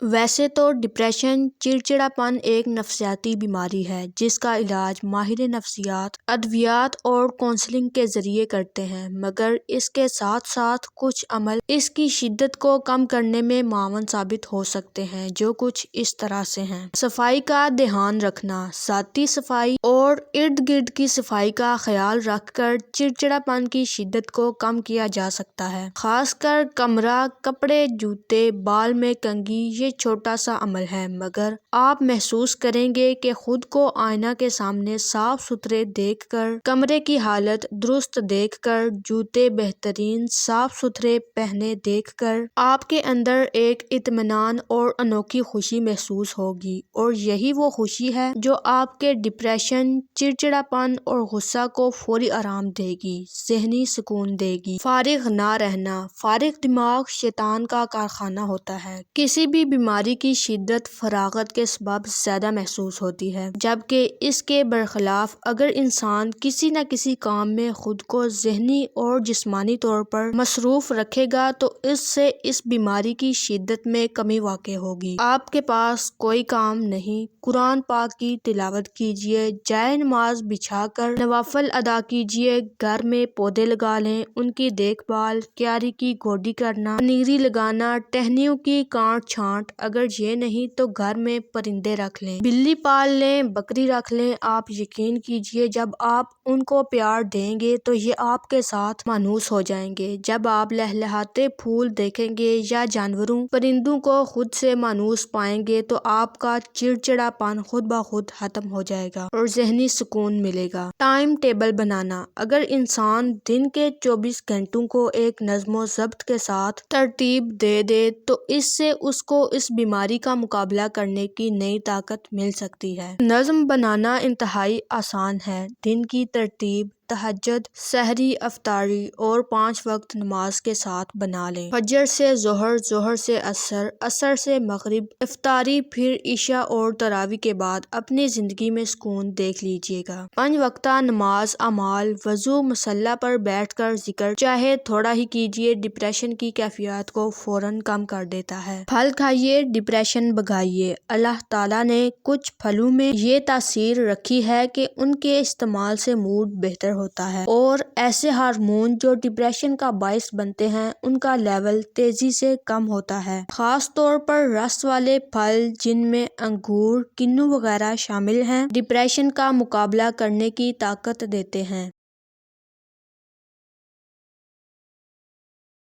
ویسے تو ڈپریشن چڑچڑاپن ایک نفسیاتی بیماری ہے جس کا علاج ماہر نفسیات ادویات اور کونسلنگ کے ذریعے کرتے ہیں، مگر اس کے ساتھ ساتھ کچھ عمل اس کی شدت کو کم کرنے میں معاون ثابت ہو سکتے ہیں، جو کچھ اس طرح سے ہیں۔ صفائی کا دھیان رکھنا، ذاتی صفائی اور ارد گرد کی صفائی کا خیال رکھ کر چڑچڑاپن کی شدت کو کم کیا جا سکتا ہے۔ خاص کر کمرہ، کپڑے، جوتے، بال میں کنگھی یہ چھوٹا سا عمل ہے، مگر آپ محسوس کریں گے کہ خود کو آئینہ کے سامنے صاف ستھرے دیکھ کر، کمرے کی حالت درست دیکھ کر، جوتے بہترین صاف ستھرے پہنے دیکھ کر آپ کے اندر ایک اطمینان اور انوکھی خوشی محسوس ہوگی، اور یہی وہ خوشی ہے جو آپ کے ڈپریشن، چڑچڑاپن اور غصہ کو فوری آرام دے گی، ذہنی سکون دے گی۔ فارغ نہ رہنا، فارغ دماغ شیطان کا کارخانہ ہوتا ہے۔ کسی بھی بیماری کی شدت فراغت کے سبب زیادہ محسوس ہوتی ہے، جبکہ اس کے برخلاف اگر انسان کسی نہ کسی کام میں خود کو ذہنی اور جسمانی طور پر مصروف رکھے گا تو اس سے اس بیماری کی شدت میں کمی واقع ہوگی۔ آپ کے پاس کوئی کام نہیں، قرآن پاک کی تلاوت کیجیے، جائے نماز بچھا کر نوافل ادا کیجیے، گھر میں پودے لگا لیں، ان کی دیکھ بھال، کیاری کی گوڈی کرنا، پنیری لگانا، ٹہنیوں کی کاٹ چھانٹ، اگر یہ نہیں تو گھر میں پرندے رکھ لیں، بلی پال لیں، بکری رکھ لیں۔ آپ یقین کیجیے جب آپ ان کو پیار دیں گے تو یہ آپ کے ساتھ مانوس ہو جائیں گے۔ جب آپ لہلہاتے پھول دیکھیں گے یا جانوروں پرندوں کو خود سے مانوس پائیں گے تو آپ کا چڑچڑاپن خود بخود ختم ہو جائے گا اور ذہنی سکون ملے گا۔ ٹائم ٹیبل بنانا، اگر انسان دن کے 24 گھنٹوں کو ایک نظم و ضبط کے ساتھ ترتیب دے دے تو اس سے اس کو اس بیماری کا مقابلہ کرنے کی نئی طاقت مل سکتی ہے۔ نظم بنانا انتہائی آسان ہے۔ دن کی ترتیب تہجد، سحری، افطاری اور 5 وقت نماز کے ساتھ بنا لیں۔ فجر سے ظہر، ظہر سے عصر، عصر سے مغرب، افطاری، پھر عشاء اور تراویح کے بعد اپنی زندگی میں سکون دیکھ لیجیے گا۔ 5 وقتہ نماز، اعمال، وضو، مصلی پر بیٹھ کر ذکر چاہے تھوڑا ہی کیجیے، ڈپریشن کی کیفیات کو فوراً کم کر دیتا ہے۔ پھل کھائیے، ڈپریشن بھگائیے۔ اللہ تعالیٰ نے کچھ پھلوں میں یہ تاثیر رکھی ہے کہ ان کے استعمال سے موڈ بہتر ہوتا ہے اور ایسے ہارمون جو ڈپریشن کا باعث بنتے ہیں ان کا لیول تیزی سے کم ہوتا ہے۔ خاص طور پر رس والے پھل جن میں انگور، کنو وغیرہ شامل ہیں، ڈپریشن کا مقابلہ کرنے کی طاقت دیتے ہیں۔